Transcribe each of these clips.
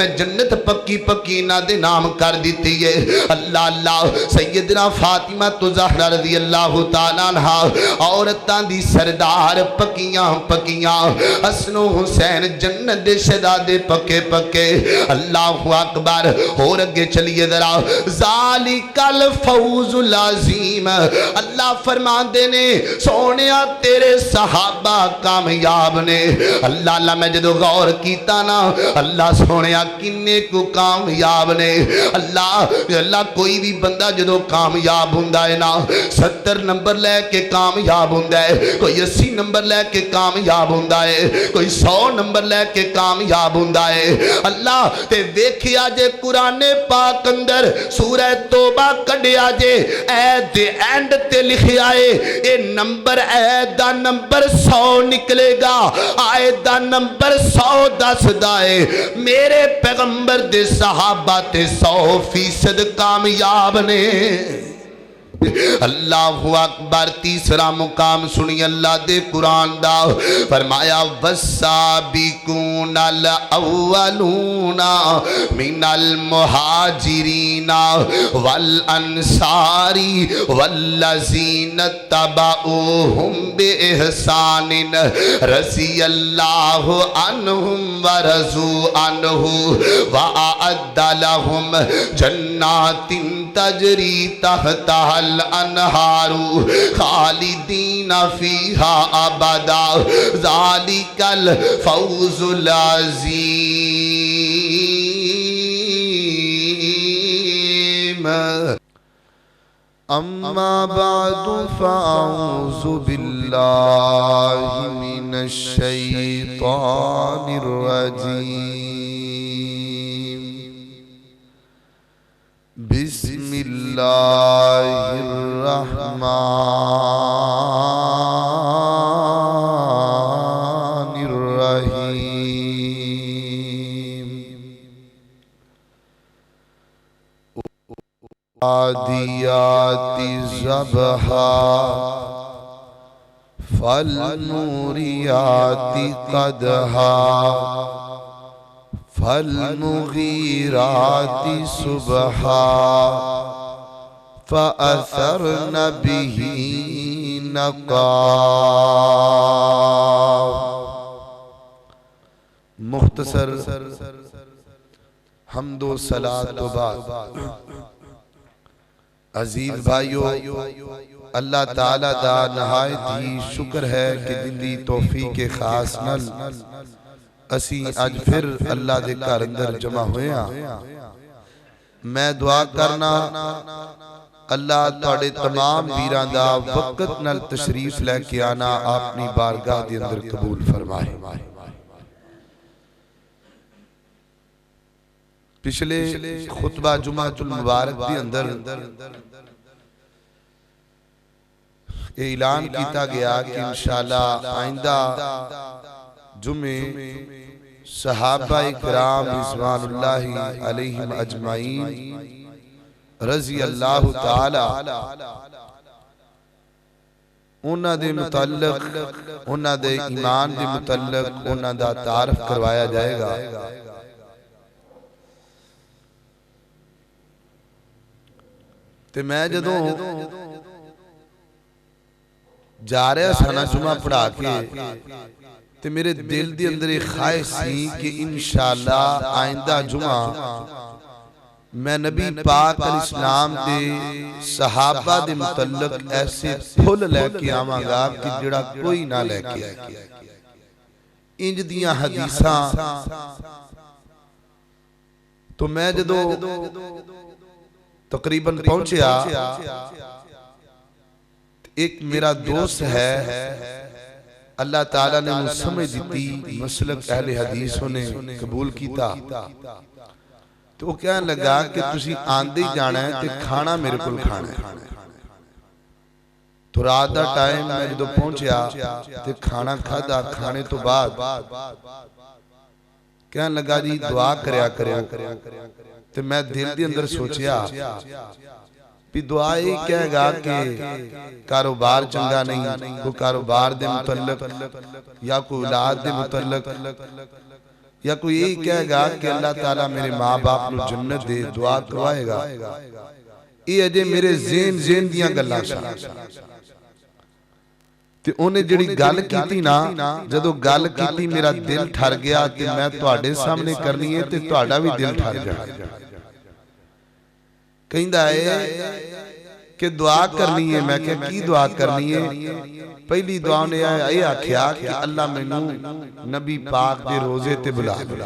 میں جنت پکی پکی نہ دے نام کر دیتی ہے۔ اللہ اللہ سیدنا فاطمہ تو زہرا رضی اللہ تعالیٰ عنہ عورتاں دی سردار پکیاں پکیاں، حسن و حسین جنت دے شہزادے پکے پکے۔ اللہ اکبر، اور اگے چلیے ذرا، ذالک الفوز العظیم، اللہ فرماندے نے سونیا تیرے صحابہ کامیاب نے۔ اللہ اللہ میں جدو غور کیتا نا، اللہ سونیا کنے کو کامیاب نے۔ اللہ کوئی بھی بندہ جدو کامیاب ہوندہ ہے نا، 70 نمبر لے کے کامیاب ہوندہ ہے، کوئی 80 نمبر لے کے کامیاب ہوندہ ہے، کوئی 100 نمبر لے کے کامیاب ہوندہ ہے۔ اللہ تے ویکھیا جے قرآن پاک اندر سورہ توبہ کڈیا جے ایت دے اینڈ تے لکھیا ہے، اے نمبر ایت دا نمبر 100 نکلے گا، آیت دا نمبر 100 دس دائے میرے پیغمبر دے صحابہ تے 100% کامیاب نے۔ اللہ اکبر، تیسرا مقام سنی اللہ دے قرآن دا، فرمایا والسابقون الاولون من المہاجرین والانصار والذین اتبعوہم باحسان رضی اللہ عنہم ورضوا عنہ وأعد لهم جنات تجری تحتها الانہار خالدین فیہا ابدا ذالک الفوز العظیم۔ اما بعد فاعوذ باللہ من الشیطان الرجیم، بسم اللہ الرحمن الرحیم۔ عادیات ضبحا فالموریات قدحا فالمغیرات صبحا فأثرن به نقا۔ مختصر حمد و صلاۃ و بعد، عزیز بھائیو، اللہ تعالیٰ دا نہایت ہی شکر ہے کہ دلی توفیق خاص نل اسی آج پھر اللہ دے گھر اندر جمع ہوئے ہیں۔ میں دعا کرنا اللہ تواڈے تمام ویراں دا وقت نال تشریف لے کے آنا اپنی بارگاہ دے اندر قبول فرمائے۔ پچھلے خطبہ جمعہ المبارک دی اندر اعلان کیتا گیا کہ انشاءاللہ آئندہ جمعے صحابہ اکرام رضوان اللہ علیہم اجمعین رضی اللہ تعالی انہاں دے متعلق، انہاں دے ایمان دے متعلق انہاں دا تعارف کروایا جائے گا۔ تے میں جدوں جا رہا سانا جمعہ پڑھا کے تے میرے دل دی اندر ایک خواہش سی کہ انشاءاللہ آئندہ جمعہ میں نبی پاک علیہ السلام دے صحابہ دے متعلق ایسے پھول لے کے آواں گا کہ جڑا کوئی نہ لے کے آئے۔ انج دیاں حدیثاں تو میں جدو تقریباً پہنچیا، ایک میرا دوست ہے، اللہ تعالیٰ نے مجھ سمجھ دیتی، مسلک اہل حدیثوں نے قبول کیتا، تو وہ کہنے لگا کہ تسی آندے جانا ہے تے کھانا میرے کل کھانا ہے۔ تو رات دا ٹائم میں جدو پہنچیا تے کھانا کھادا، کھانے تو بعد کہنے لگا جی دعا کریا کرو۔ تو میں دل دی اندر سوچیا بھی دعا ہی کہے گا کہ کاروبار چنگا نہیں، کوئی کاروبار دے متعلق یا کوئی اولاد دے متعلق یا کوئی یہی کہے گا کہ اللہ تعالیٰ میرے ماں باپ نو جنت دے دعا کروائے گا، یہ اجے میرے ذہن دیاں گلاں سن تے انہیں جڑی گل کیتی نا، جدو گل کیتی میرا دل ٹھر گیا تے میں تواڈے سامنے کرنی ہے تے تواڈا بھی دل ٹھر جانا۔ کہندا ہے کہ دعا کرنی ہے، میں کہا کی دعا کرنی ہے؟ پہلی دعا نے یہ آکھیا کہ اللہ مینوں نبی پاک دے روزے تے بلا دے۔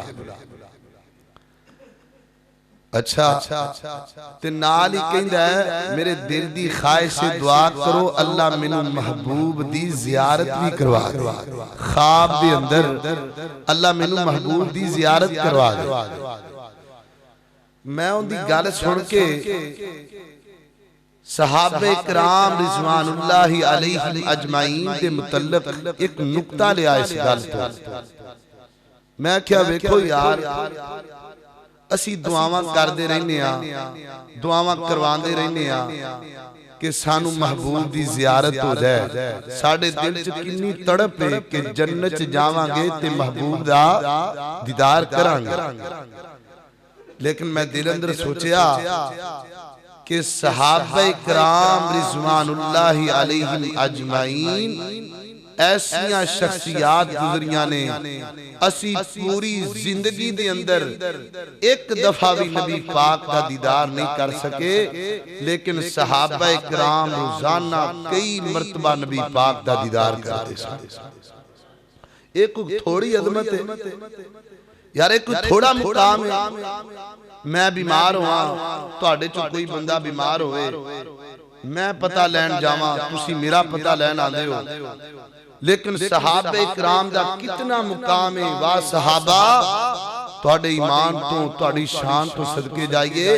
اچھا تے نال ہی کہندا ہے میرے دل دی خواہش سے دعا کرو اللہ مینوں محبوب دی زیارت بھی کروا دے، خواب دے اندر اللہ مینوں محبوب دی زیارت کروا دے۔ میں ان دی گل سن کے صحابہ کرام رضوان اللہ علیہم اجمعین دے متعلق ایک نقطہ لیا اس گل تو، میں کیا ویکھو یار اسی دعاواں کردے رہنے ہاں، دعاواں کرواندے رہنے ہاں کہ سانو محبوب دی زیارت ہو جائے، ساڑھے دل چ کنی تڑپ ہے کہ جنت جاواں گے تے محبوب دا دیدار کران گے۔ لیکن میں دل اندر سوچیا کہ صحابہ کرام رضوان اللہ علیہم اجمعین ایسیاں شخصیات گزریاں نے، اسی پوری زندگی دے اندر ایک دفعہ بھی نبی پاک کا دیدار نہیں کر سکے، لیکن صحابہ کرام روزانہ کئی مرتبہ نبی پاک کا دیدار کرتے سکتے۔ ایک تھوڑی عظمت ہے یار، ایک تھوڑا مقام ہے۔ میں بیمار ہوا، تواڈے چوں کوئی بندہ بیمار ہوئے، میں پتہ لین جاواں، تسی میرا پتہ لین آندے ہو، لیکن صحابہ کرام دا کتنا مقام ہے۔ واہ صحابہ، تواڈے ایمان تو تواڈی شان تو صدقے جائیے،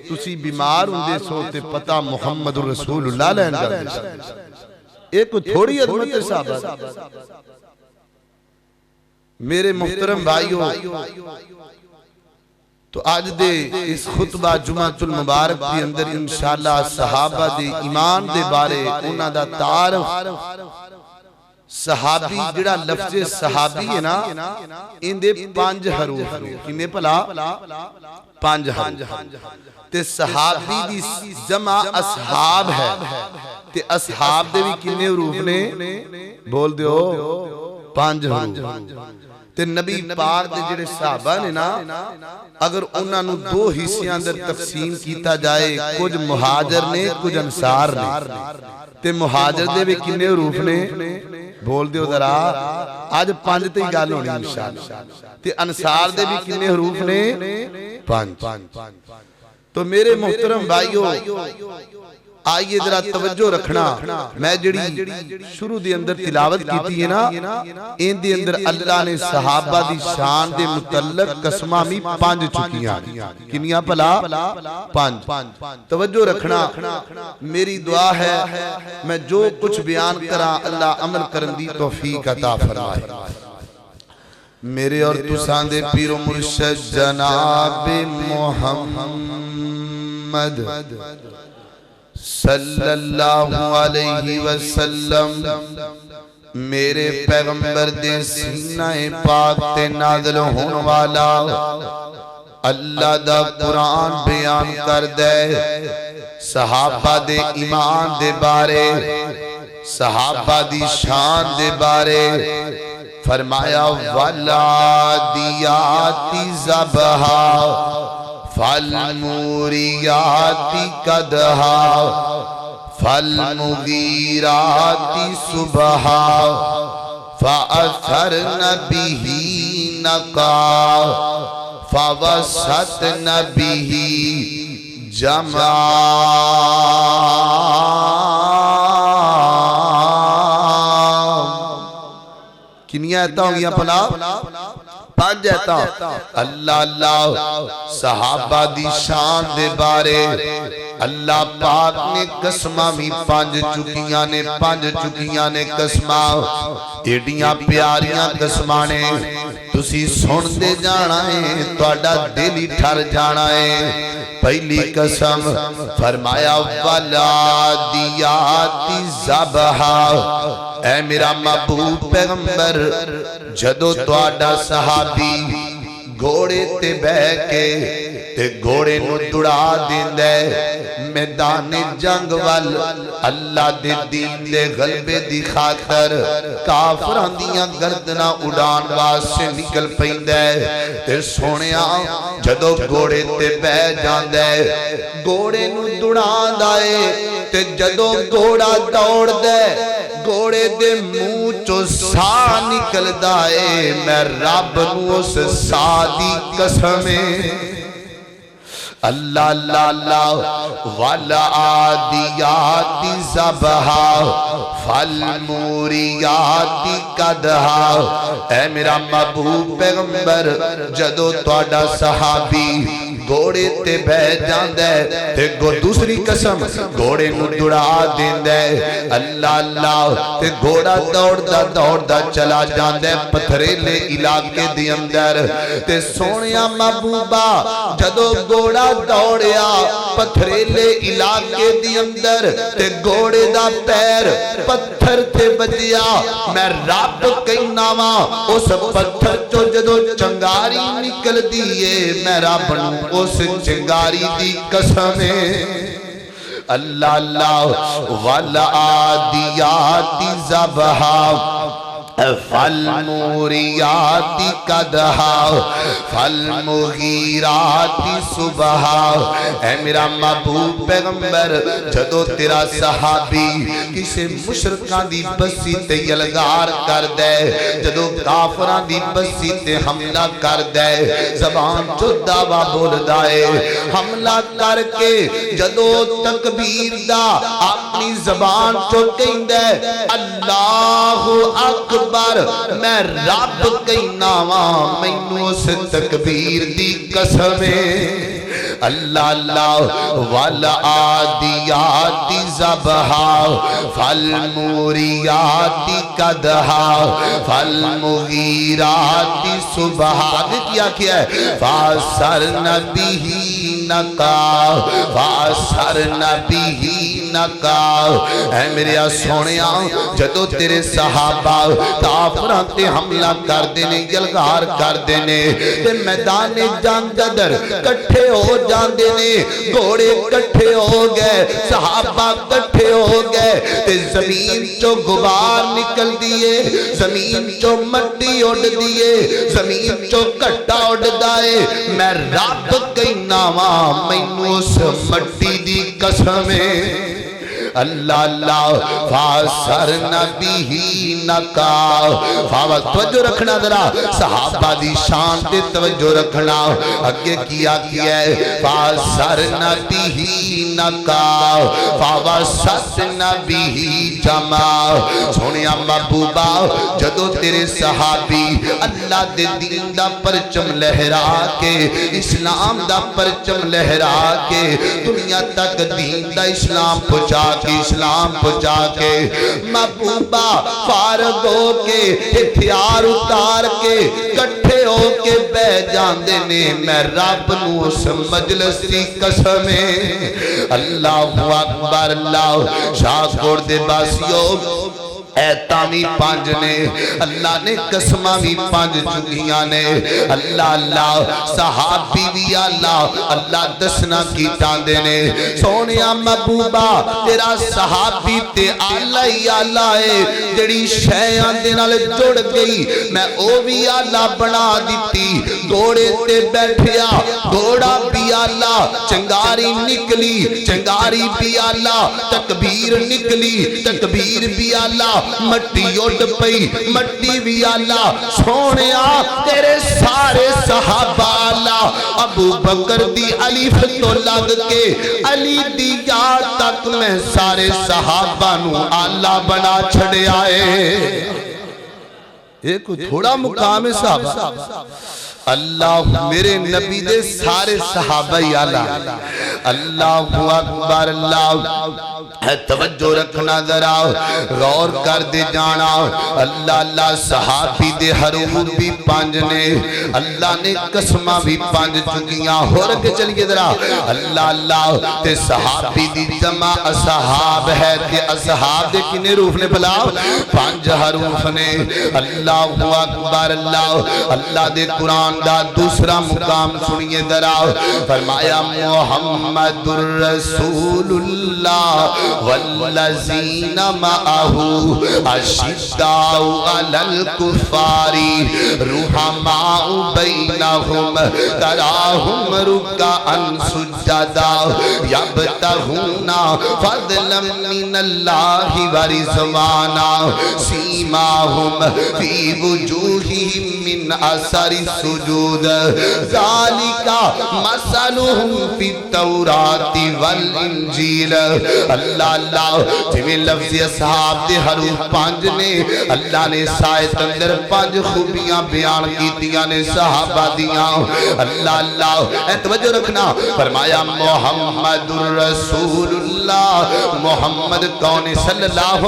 تسی بیمار ہوندے سو تے پتہ محمد رسول اللہ لین جاندے سو۔ ایک تھوڑی عظمت ہے صحابہ۔ میرے محترم بھائیو، تو آج دے اس خطبہ جمعۃ المبارک کے اندر انشاءاللہ صحابہ دے ایمان دے بارے انہاں دا تعارف، صحابی جڑا لفظ صحابی ہے نا، ان دے 5 حروف نے، کنے پلا 5 حروف، تے صحابی دی جمع اصحاب ہے، تے اصحاب دے بھی کنے حروف نے؟ بول دیو 5 حروف۔ تے نبی پاک دے جڑے صحابہ نے نا، اگر انہاں نو 2 حصیاں اندر تقسیم کیتا جائے، کچھ مہاجر نے کچھ انصار نے، تے مہاجر دے بھی کنے حروف نے؟ بول دیو ذرا، آج 5 تے ہی گل ہونی انشاءاللہ، تے انصار دے بھی کنے حروف نے؟ 5۔ تو میرے محترم بھائیو، آئیے ذرا توجہ رکھنا، میں جڑی شروع دے اندر تلاوت کیتی ہے نا، ان دے اندر اللہ نے صحابہ دی شان دے متعلق قسمہ میں 5 چکیاں، کنیاں پلا 5۔ توجہ رکھنا، میری دعا ہے میں جو کچھ بیان کرا اللہ عمل کرن دی توفیق عطا فرمائے۔ میرے اور تسان دے پیر و مرشد جناب محمد صلی اللہ علیہ وسلم، میرے پیغمبر دے سینہ پاک تے نازل ہون والا اللہ دا قرآن بیان کر دے، صحابہ دے ایمان دے بارے، صحابہ دی شان دے بارے فرمایا وَالْعَادِيَاتِ ضَبْحًا فَالْمُورِيَاتِ قَدْحًا فَالْمُغِيرَاتِ صُبْحًا فَأَثَرْنَ بِهِ نَقْعًا فَوَسَطْنَ بِهِ جَمْعًا۔ کنیاں ایتا ہوں گیا پلا 5 ایتا۔ اللہ اللہ صحابہ دی شان دے بارے اللہ پاک نے قسمہ میں 5 چکیاں نے، 5 چکیاں نے قسمہ، ایڈیاں پیاریاں قسمہ نے، تسی سن دے جانا ہے توڑا دلی ٹھر جانا ہے۔ پہلی قسم فرمایا وَالْعَادِيَاتِ ضَبْحًا، اے میرا محبوب پیغمبر، جدو توڑا صحابی گھوڑے تے بہ کے تے گھوڑے نو دوڑا دیندا ہے میدان جنگ وال اللہ دے دین دے غلبے دی خاطر کافراں دیاں گردناں اڑان واسطے نکل پیندا ہے تے سونیا جدوں گھوڑے تے بہ جاندا ہے گھوڑے نو دوڑاندا ہے تے جدوں گھوڑا دوڑدا ہے گھوڑے دے منہ چوں سا نکلدا ہے میں رب نو اس سا دی قسم اللہ اللہ اللہ والعادیات ضبحا فالموریات قدحا اے میرا محبوب پیغمبر جدو تواڈا صحابی گھوڑے تے بہ جاندا ہے تے دوسری قسم گھوڑے نو دوڑا دیندا ہے اللہ اللہ تے گھوڑا دوڑدا چلا جاندا ہے پتھریلے علاقے دے اندر تے سونیا محبوبا جدو گھوڑا دوڑیا پتھریلے علاقے دی اندر تے گھوڑے دا پیر پتھر تے بجیا میں رب کہنا وا اس پتھر چوں جدو چنگاری نکل دیے میں رب نو اس چنگاری دی قسم اللہ اللہ والعادیات ضبحا فالموریات قدحا فالمغیرات صبحا اے میرا محبوب پیغمبر جدو تیرا صحابی کسے مشرکان دی بسی تے یلغار کر دے جدو کافران دی بسی تے حملہ کر دے زبان جو دعویٰ بول دائے حملہ کر کے جدو تکبیر دا اپنی زبان جو کہیں دے اللہ اکبر میں رب کہنا وا مینوں اس تکبیر دی قسم اللہ اللہ والعادیات ضبحا فالموریات قدحا فالمغیرات صبحا آگے کیا ہے فاسرن بہ نقا فاسرن بہ نقا اے میرے سونیا جدو تیرے صحابہ کافراں تے حملہ کر دینے یلغار کر دینے تے میدان جنگ در کٹھے ہو جاندے نے گھوڑے کٹھے ہو گئے صحابہ کٹھے ہو گئے تے زمین چو غبار نکل دیے زمین چو مٹی اڑ دیے زمین چو کٹا اڑ دائے میں رب کہنا وا مینوں اس مٹی دی قسم اللہ اللہ فاسرن بہ نقا توجہ رکھنا ذرا صحابہ دی شان تے توجہ رکھنا اگے کیا ہے فاسرن بہ نقا فوسطن بہ جما سونیا محبوبا جدو تیرے صحابی اللہ دے دین دا پرچم لہرا کے اسلام دا پرچم لہرا کے دنیا تک دین دا اسلام پہنچا کے اسلام پہنچا کے محبوبہ فارغ ہو کے ہتھیار اتار کے کٹھے ہو کے بہ جاندے نے میں رب نو اس مجلس دی قسم اللہ اکبر اللہ شاہ کوڑ دے باسیو ایتامی پانچ نے اللہ نے قسمہ بھی پانچ چکیاں نے اللہ اللہ صحابی بھی اللہ دسنا کی ٹاندے نے سونیا محبوبہ تیرا صحابی تے آلہ ہے جڑی شیعہ دے نال جڑ گئی میں او بھی آلہ بنا دیتی گھوڑے تے بیٹھیا گھوڑا بھی آلہ چنگاری نکلی چنگاری بھی آلہ تکبیر نکلی تکبیر بھی آلہ مٹی اڑ پئی مٹی بھی اللہ سونیا تیرے سارے صحابہ اللہ ابو بکر دی الف تو لگ کے علی دی یا تک میں سارے صحابہ نو اللہ بنا چھڑے آئے ایک تھوڑا مقام ہے صحابہ اللہ میرے نبی دے سارے صحابہ اللہ اللہ اکبر اللہ توجہ رکھنا ذرا غور کر دے جانا اللہ اللہ صحابی دے حروف بھی پانچ نے اللہ نے قسمہ بھی پانچ چکیاں ہو رکھے چلیے ذرا اللہ اللہ تے صحابی دی جمع اصحاب ہے تے اصحاب دے کنے روف نے بلا پانچ حروف نے اللہ اکبر اللہ اللہ دے قرآن دا دوسرا مقام سنیے ذرا فرمایا محمد الرسول اللہ والذین معہ اشداء علی الکفار رحماء بینہم تراہم رکعا سجدا یبتغون فضلا من اللہ ورضوانا سیماہم فی وجوہہم من اثر السجود ذالک مثلہم فی التوراۃ والانجیل اللہ اللہ جویں لفظ اصحاب دے حروف 5 نے اللہ نے سائت اندر 5 خوبیاں بیان کیتیاں نے صحابہ دیاں اللہ اللہ اے توجہ رکھنا فرمایا محمد الرسول اللہ محمد کون صلی اللہ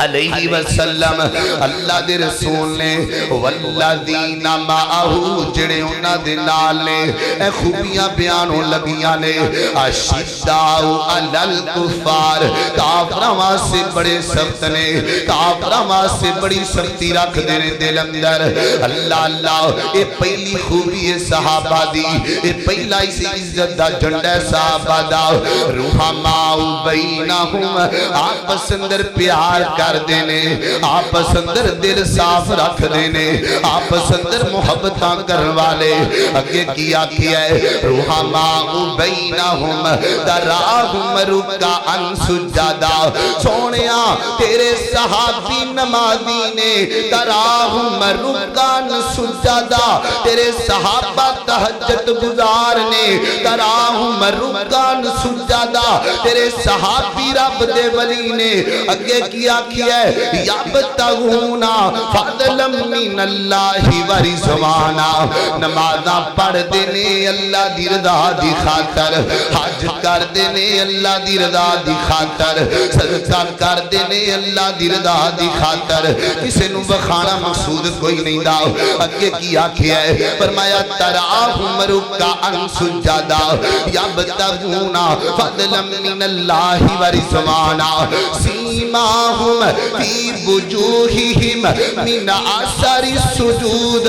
علیہ وسلم اللہ دے رسول نے والذین معہو جڑے انہاں دے نال نے اے خوبیاں بیانوں لگیاں نے اشداء علی الکفار کافراں واسطے بڑے سخت نے کافراں واسطے بڑی سختی رکھ دے نے دل اندر اللہ اللہ اے پہلی خوبی ہے صحابہ دی اے پہلا اسی عزت دا جھنڈا صحابہ دا رحماء بینہم آپس اندر پیار کر دینے آپس اندر دل صاف رکھ دینے آپس اندر محبتاں کروالے اگے کیا ہے رحماء بینہم تراہم رکعا سجدا سونیا تیرے صحابی نمازی نے تراہم رکعا سجدا تیرے صحابہ تہجد گزار نے تراہم رکعا سجدا تیرے صحابی رب دے ولی نے اگے کیا یبتغون فضلا من اللہ ورضوانا نمازاں پڑھ دینے اللہ دی رضا دی خاطر حج کر دینے اللہ دی رضا دی خاطر صدقہ کر دینے اللہ دی رضا دی خاطر کسے نو بخانا مقصود کوئی نہیں دا اگے کی آکھیا ہے فرمایا تراہم رکعا سجدا یبتغون فضلا من اللہ ورضوانا سیماہم فی وجوہہم من اثر السجود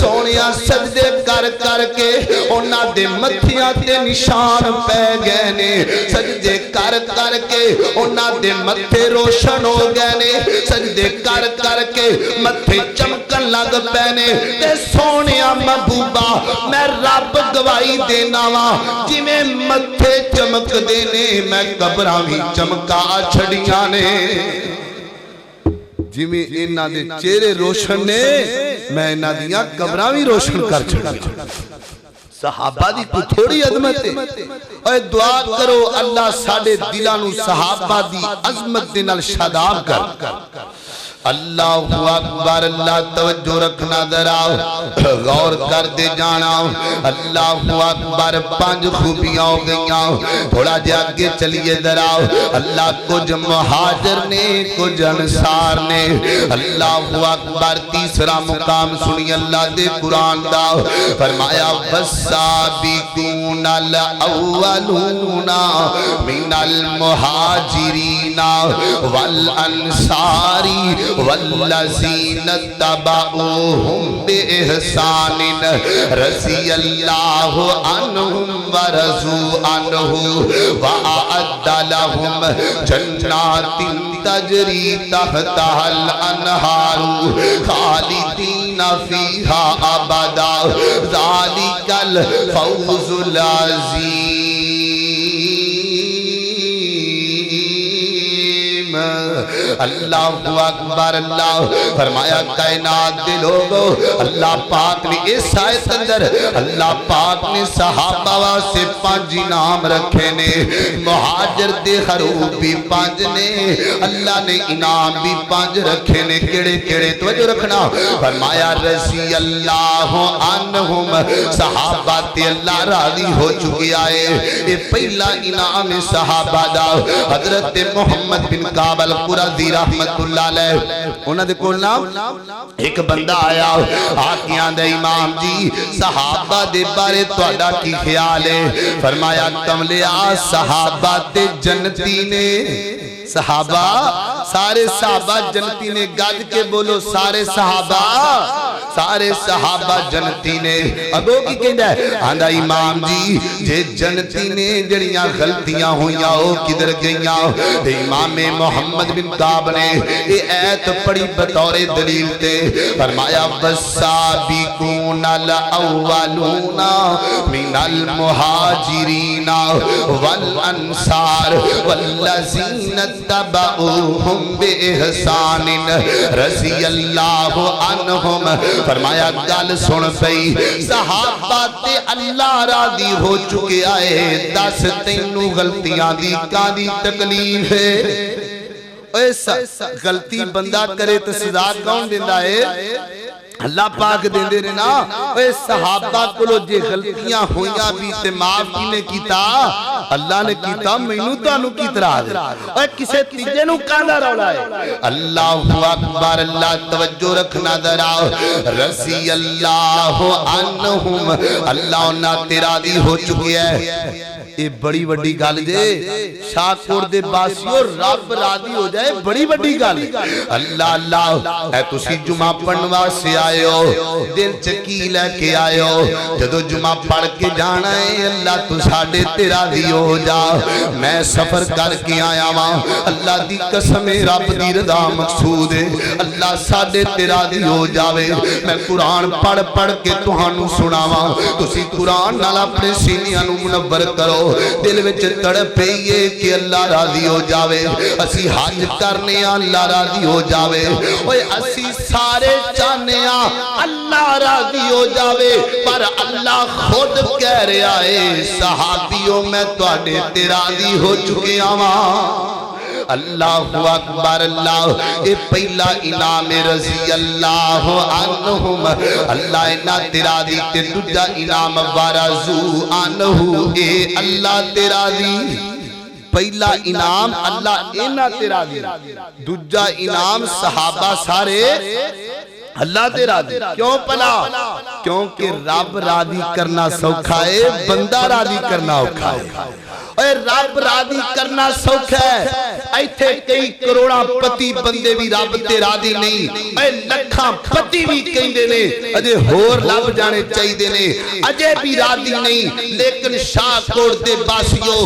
سونیا سجدے کر کر کے انہاں دے متھیاں تے نشان پہ گئے نے سجدے کر کر کے انہاں دے متھے روشن ہو گئے نے سجدے کر کر کے متھے چمکن لگ پے نے تے سونیا محبوبہ میں رب گواہی دینا وا جویں متھے چمک دینے میں قبراں وی چمکا چھڑیاں نے جویں انہاں دے چہرے روشن نے میں انہاں دیاں قبراں وی روشن کر چھڑیاں صحابہ دی کوئی تھوڑی عظمت ہے اے دعا کرو اللہ ساڈے دلاں نوں صحابہ دی عظمت دے نال شاداب کر اللہ اکبر اللہ توجہ رکھنا ذرا غور کر دے جانا اللہ اکبر 5 خوبیاں ہو گئیاں تھوڑا جا آگے چلیے ذرا اللہ کچھ مہاجر نے کچھ انصار نے اللہ اکبر تیسرا مقام سنی اللہ دے قرآن دا فرمایا والسابقون الاولون من المہاجرین والانصار والذین اتبعوہم بإحسان رضی اللہ عنہم ورضوا عنہ وأعد لہم جنات تجری تحتها الانہار خالدین فیہا ابدا ذالک الفوز العظیم اللہ اکبر اللہ فرمایا کائنات دے لوگو اللہ پاک نے اس آیت اندر اللہ پاک نے صحابہ واسے 5 انعام رکھے نے مہاجر دے حروف بھی 5 نے اللہ نے انعام بھی 5 رکھے نے کیڑے کیڑے توجہ رکھنا فرمایا رضی اللہ عنہم صحابہ تے اللہ راضی ہو چکی آئے یہ پہلا انعام صحابہ دا حضرت محمد بن کعب القرظی رحمت اللہ علیہ انہاں دے کول نام ایک بندہ آیا آقیاں دے امام جی صحابہ دے بارے تہاڈا کی خیال ہے فرمایا کملیا صحابہ تے جنتی نے صحابہ سارے صحابہ جنتی نے، گج کے بولو سارے صحابہ جنتی نے۔ اگو کی کہندا ہے؟ آندا امام جی جے جنتی نے جڑیاں غلطیاں ہویاں او کدھر گئیاں؟ تے امام محمد بن کعب نے یہ ایت پڑھی بطور دلیل تے، فرمایا والسابقون الاولون من المہاجرین والانصار والذین اتبعوہم باحسان رضی اللہ عنہم۔ فرمایا گل سن پئی، صحابہ تے اللہ راضی ہو چکے آئے، دس تینوں غلطیاں دی کادی تکلیف ہے؟ غلطی بندہ کرے تو سزا کون دیندا ہے؟ اللہ پاک دیندے نے نا۔ اے صحابہ کولو جے غلطیاں ہویاں بھی تے معاف کینے کیتا؟ اللہ نے کیتا، مینوں تانوں کی اعتراض ہے؟ اے کسے تیجے نوں کاندا رولا ہے؟ اللہ اکبر، اللہ توجہ رکھنا ذرا۔ رضی اللہ عنہم، اللہ انہاں تے راضی ہو چکے ہیں۔ یہ بڑی بڑی گل جے، شاہکوٹ دے باسیو رب راضی ہو جائے، بڑی بڑی گل۔ اللہ اللہ، اے تسی جمعہ پڑھن واسطے آئے ہو، دل چکی لے کے آئے ہو، جدو جمعہ پڑھ کے جانا ہے اللہ تو ساڑھے تے راضی ہو جا۔ میں سفر کر کے آیا ہاں، اللہ دی قسم رب دی رضا مقصود ہے، اللہ ساڑھے تے راضی ہو جاوے۔ میں قرآن پڑھ پڑھ کے تہانوں سناواں، تسی قرآن نال اپنے سینیاں نوں منور کرو، دل وچ تڑپئیے کہ اللہ راضی ہو جاوے۔ اسی حج کرنے اللہ راضی ہو جاوے، اوے اسی سارے چاہنے اللہ راضی ہو جاوے، پر اللہ خود کہہ رہا ہے صحابیوں میں تواڈے تے راضی ہو چکے ہاں۔ اللہ اکبر، اللہ اے پہلا انعام رضی اللہ عنہم، اللہ انہاں تے راضی تے دوجا انعام ورضو عنہ، اے اللہ تے راضی۔ پہلا انعام اللہ انہاں تے راضی، دوجا انعام صحابہ سارے اللہ تے راضی۔ کیوں پلا؟ کیونکہ رب راضی کرنا سوکھا ہے، بندہ راضی کرنا اوکھا ہے۔ اے رب راضی کرنا سوکھا ہے، ایتھے کئی کروڑاں پتی بندے بھی رب تے راضی نہیں، اے لکھاں پتی بھی کہندے نے اجے ہور لب جانے چاہیے نے، اجے بھی راضی نہیں۔ لیکن شاہکوٹ دے باسیو،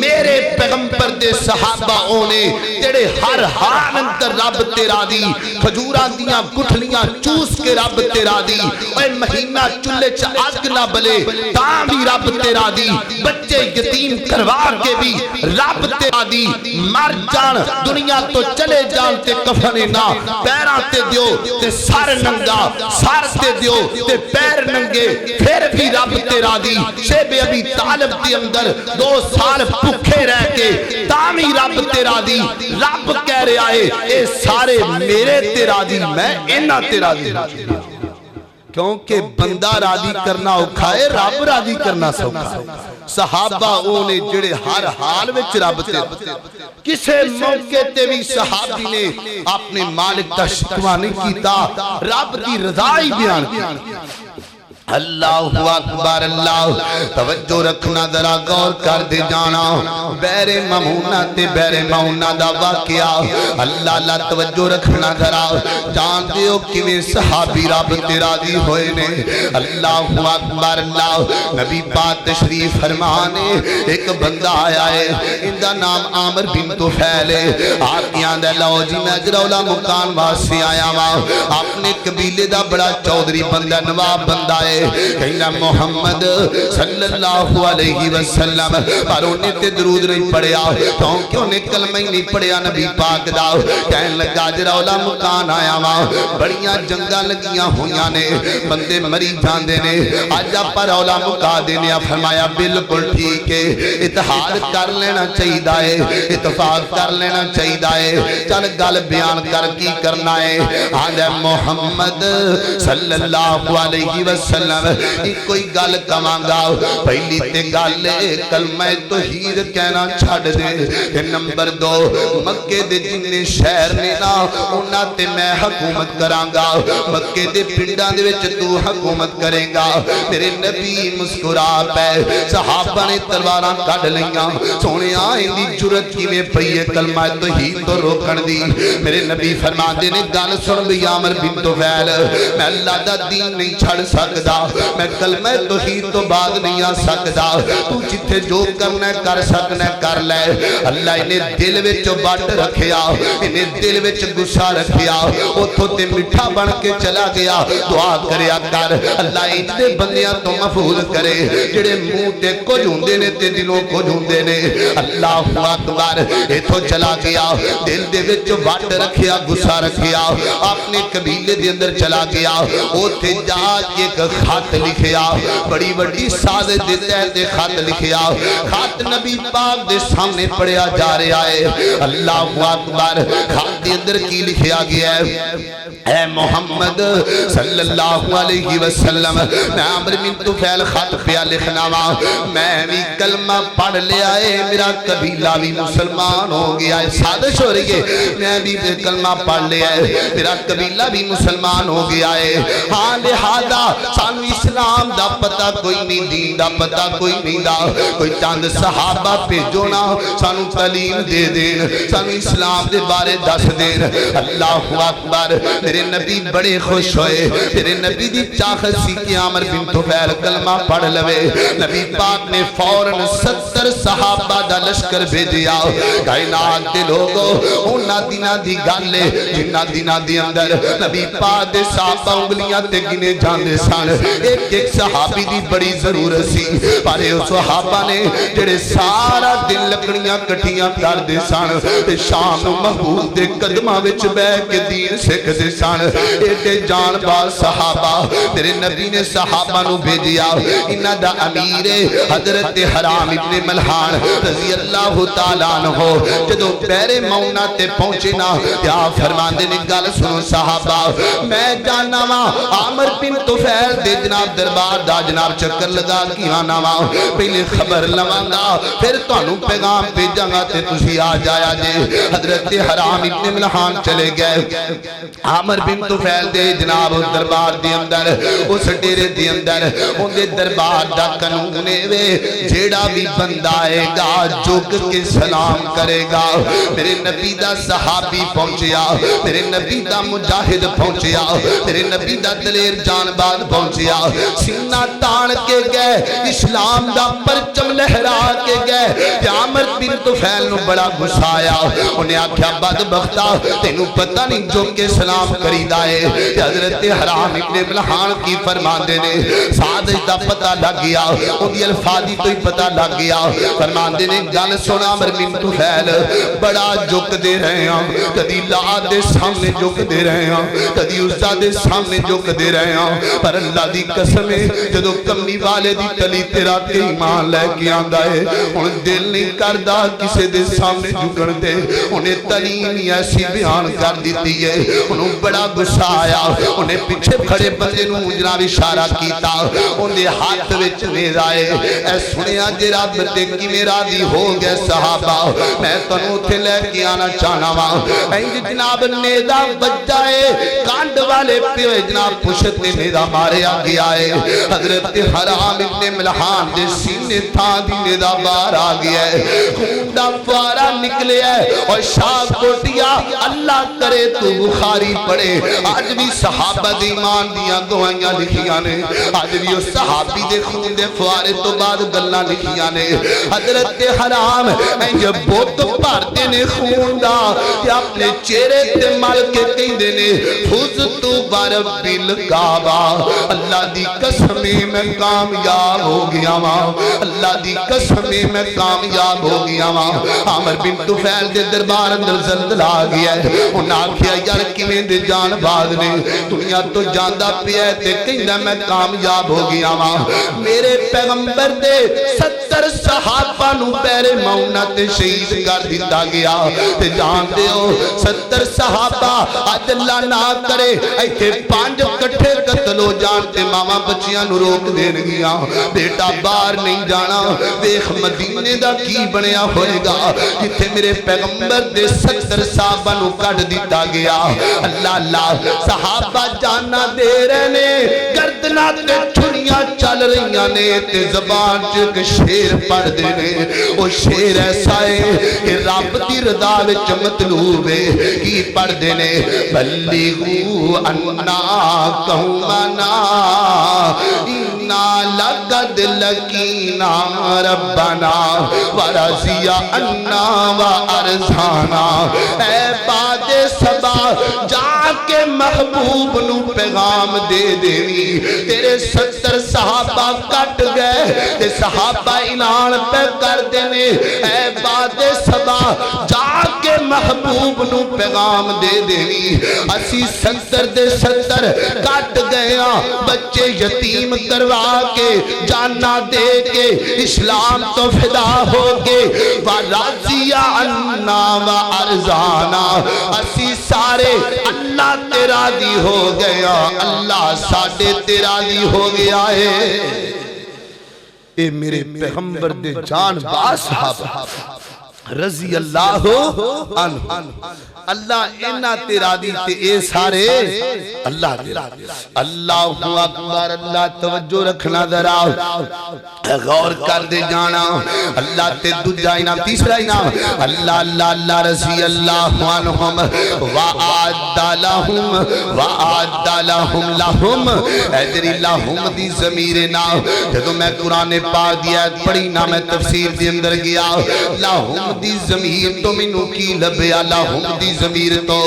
میرے پیغمبر دے صحابہ اونے جڑے ہر حال اندر رب تے راضی، کھجوراں دیاں گٹھلیاں چوس کے رب تے راضی، اے مہینہ چلے چ اگ نہ بلے تاں بھی رب تے راضی، بچے یتیم کروا کے بھی رب تے راضی، مر جان دنیا تو چلے جان تے کفنے نہ پیراں تے دیو تے سر ننگا، سر تے دیو تے پیر ننگے، پھر بھی رب تے راضی۔ شیب ابی طالب دے اندر 2 سال بھوکے رہ کے تامی رب تے راضی، رب کہہ رہا ہے اے سارے میرے تے راضی، میں انہاں تے راضی۔ کیونکہ بندہ راضی کرنا اوکھا ہے، رب راضی کرنا سوکھا ہے۔ صحابہ اونے جڑے ہر حال وچ رب تے، کسے موقع تے بھی صحابی نے اپنے مالک دا شکوہ نہیں کیتا، رب دی رضا ہی بیان کی۔ اللہ اکبر، اللہ توجہ رکھنا ذرا غور کر دے جانا۔ بیر ممونہ تے بیر ممونہ دا واقعہ، اللہ اللہ توجہ رکھنا ذرا، جان دیو کیویں صحابی رب تے راضی ہوئے نے۔ اللہ اکبر، اللہ نبی پاک تشریف فرمانے، ایک بندہ آیا ہے، ان دا نام عامر بن طفیل ہے، آقیاں دے لو جی میں جرولہ مکان واسے آیا ماں، اپنے قبیلے دا بڑا چودری بندہ نواب بندہ ہے، کہنا محمد صلی اللہ علیہ وسلم، پر انہیں تے درود نہیں پڑھیا، کیونکہ انہیں کلمہ ہی نہیں پڑھیا نبی پاک دا۔ کہنے لگا جرولہ مکان آیا ماں، بڑیاں جنگاں لگیاں ہویاں نے، بندے مری جاندے نے، آجا پر رولا مکا دینے۔ فرمایا بالکل ٹھیک ہے، اتحاد کر لینا چاہیے، اتفاق کر لینا چاہیے، چل گل بیان کر کی کرنا ہے۔ آج محمد صلی اللہ علیہ وسلم وسلم ایک کوئی گل کمانگا پہلی تے گل کلمہ توحید کہنا چھڑ دے کہ نمبر 2 مکے دے جننے شہر نے نا انہاں تے میں حکومت کرانگا مکے دے پنڈاں دے وچ تو حکومت کرے گا میرے نبی مسکرا پے صحابہ نے تلواراں کڈ لیاں سونے آئیں دی جرت کی میں پئیے کلمہ توحید تو روکن دی میرے نبی فرماندے نے گل سن بھی عامر بن طفیل میں اللہ دا دین نہیں چھڑ سکدا میں کلمہ توحید تو بعد نہیں آ سکدا تو جتھے جو کرنا ہے کر سکنا ہے کر لے اللہ انہیں دل وچ بٹ رکھیا انہیں دل وچ غصہ رکھیا اوتھوں تے میٹھا بن کے چلا گیا دعا کریا کر اللہ اندے بندیاں تو محفوظ کرے جڑے منہ تے کچھ ہوندے نے تے دلوں کچھ ہوندے نے اللہ اکبر ایتھوں چلا گیا دل دے وچ بٹ رکھیا غصہ رکھیا اپنے قبیلے دے اندر چلا گیا اوتھے جا کے ایک خط لکھیا بڑی بڑی سازش دے تحت خط لکھیا خط نبی پاک دے سامنے پڑھیا جا رہا ہے اللہ اکبر خط دے اندر کی لکھیا گیا ہے اے محمد صلی اللہ علیہ وسلم میں عامر بن طفیل خط پیا لکھنا وا میں بھی کلمہ پڑھ لیا ہے میرا قبیلہ بھی مسلمان ہو گیا ہے سازش ہو رہی ہے میں بھی کلمہ پڑھ لیا ہے میرا قبیلہ بھی مسلمان ہو گیا ہے ہاں لہذا سانو اسلام دا پتہ کوئی نہیں دین دا پتہ کوئی نہیں دا کوئی چند صحابہ پہ جونا سانو تعلیم دے دین سانو اسلام دے بارے دس دین اللہ اکبر میرے نبی بڑے خوش ہوئے میرے نبی دی چاہت سی کہ عامر بن طفیل کلمہ پڑھ لوے نبی پاک نے فوراً 70 صحابہ دا لشکر بھیجیا کائنات دے لوگوں انہاں دینا دی گالے جنہ دینا دی اندر نبی پاک دے صحابہ انگلیاں تے گنے جاندے سان ایک ایک صحابی دی بڑی ضرورت سی پر اس صحابہ نے جڑے سارا دن لکڑیاں کٹیاں کر دے سان تے شام محبوب دے قدمہ وچ بے کے دین سکھ دے سان ایڈے جان باز صحابہ میرے نبی نے صحابہ نو بھیجیا انہاں دا امیر حضرت حرام ابن ملحان رضی اللہ تعالیٰ عنہ جدو پہرے مونا تے پہنچے نا یا فرماندے نے گل سنو صحابہ میں جانا وا عامر بن طفیل دے جناب دربار دا جناب چکر لگا کی آنا وا پہلے خبر لوانگا پھر تانوں پیغام بھیجاں گا تے تسی آ جایا جے حضرت حرام ابن ملحان چلے گئے عامر بن طفیل دے جناب دربار دے اندر اس ڈیرے دے اندر ان دے دربار دا قانون وے جیڑا بھی بندہ آئے گا جھک کے سلام کرے گا میرے نبی دا صحابی پہنچیا میرے نبی دا مجاہد پہنچیا میرے نبی دا دلیر جان باز پہنچیا سینہ تان کے گئے اسلام دا پرچم لہرا کے گئے عامر بن طفیل نو بڑا غصہ آیا انہیں آکھیا بدبختہ تینوں پتہ نہیں جو کے سلام کری دائے حضرت حرام ابن ملحان کی فرماندے نے سازش دا پتہ لگ گیا ان دی الفاظی تو ہی پتہ لگ گیا فرماندے نے گل سنا عامر بن طفیل بڑا جھک دے رہے ہیں کدی لات دے سامنے جھک دے رہے ہیں کدی عزا دے سامنے جھک دے رہے ہیں پر اللہ دی قسم ہے جدو کمی والے دی تلی تیرا تے ایمان لے کے آندا ہے ان دل نہیں کردا کسے دے سامنے جھکن دے انہیں تعلیم ایسی بیان کر دیتی ہے انہوں بڑا غصہ آیا انہیں پیچھے کھڑے بندے نو جناب اشارہ کیتا انہیں ہاتھ وچ نیزہ آئے اے سنیا جے رب تے کی میرا دی ہو گئے صحابہ میں تنوں تھے لے کے آنا چاہنا وا اینج جناب نیزہ بجائے کانڈ والے پیوے جناب پشت نے نیزہ مارے آ گیا ہے حضرت حرام ابن ملحان دے سینے تھا دی نیزہ بار آ گیا ہے خون دا فوارا نکلے ہے اور شاہ کوٹیا اللہ کرے تو بخاری پڑھے آج بھی صحابہ دے ایمان دیاں گوائیاں لکھیاں نے آج بھی اس صحابی دے خون دے فوارے تو بعد گلہ لکھیاں نے حضرت حرام جب بہت پارتے نے خون دا کہ اپنے چہرے تے مال کے کہیں دینے فزتو برب الکعبہ اللہ دی قسمیں میں کامیاب ہو گیا ماں اللہ دی قسمیں میں کامیاب ہو گیا ماں عامر بن طفیل دے دربار اندر زلزلہ آ گیا ہے انہاں آکھیا یار کیویں دے جان باز نے دنیا تو جاندا پیا تے کہندا میں کامیاب ہو گیا وا میرے پیغمبر دے 70 صحابہ نو پہرے مونا تے شہید کر دتا گیا تے جانتے ہو 70 صحابہ اج اللہ نہ کرے ایتھے 5 کٹھے قتل ہو جان تے ماواں بچیاں نو روک دین گیا بیٹا باہر نہیں جانا دیکھ مدینے دا کی بنیا ہوئے گا جتھے میرے پیغمبر دے 70 صحابہ نو کٹ دیتا گیا اللہ اللہ صحابہ جانا دے رہنے گردنا تے چھڑیاں چل رہیاں نے تے زبان چک شیر پڑھ دینے وہ شیر ایسا ہے کہ رب دی رضا وچ مطلوب ہے کی پڑھ دینے بلیغو انا قومنا انا لقد لقینا ربنا ورضی انا وارضانا اے باد سبا جا کے محبوب نو پیغام دے دینی تیرے 70 صحابہ کٹ گئے تے صحابہ اعلان پہ کر دینے اے باد سبا جا کے محبوب نو پیغام دے دینی اسی 70 دے 70 کٹ گیا بچے یتیم کروا کے جانا دے کے اسلام تو فدا ہو کے وَرَضِيَ عَنَّا وَأَرْضَانَا اسی سارے اللہ تیرا دی ہو گیا اللہ ساڑھے تیرا دی ہو گیا ہے اے میرے پیغمبر دے جان باز صحابہ رضی اللہ عنہ اللہ انہ تیرا دی تے اے سارے اللہ تیرا اللہ اکبر اللہ توجہ رکھنا ذرا غور کر دے جانا اللہ تے دجا انام تیسرا انام اللہ اللہ اللہ رضی اللہ عنہم وعد لہم لہم ایدری لہم دی ضمیرنا جدو میں قرآن پاک دیا پڑھی نا میں تفسیر دی اندر گیا لہم دی ضمیر تو منو کی لبیا لہم دی ضمیر تو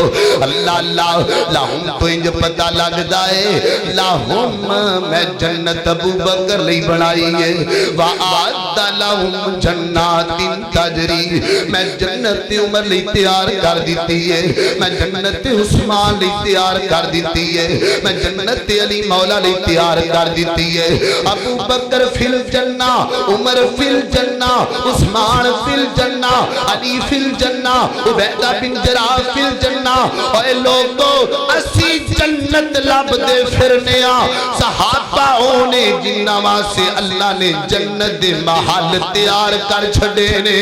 اللہ اللہ لہم تو انج پتہ لگ دائے لہم میں جنت ابو بکر لئی بنائی ہے وعد لہم جنات تجری میں جنت عمر لئی تیار کر دیتی ہے میں جنت عثمان لئی تیار کر دیتی ہے میں جنت علی مولا لئی تیار کر دیتی ہے ابو بکر فی الجنہ عمر فی الجنہ عثمان فی الجنہ علی فی الجنہ عبیدہ بن جراح فی الجنہ اے لوگوں اسی جنت لب دے پھرنیا صحابہ ہونے جنہ سے اللہ نے جنت دے محل تیار کر چھڑے نے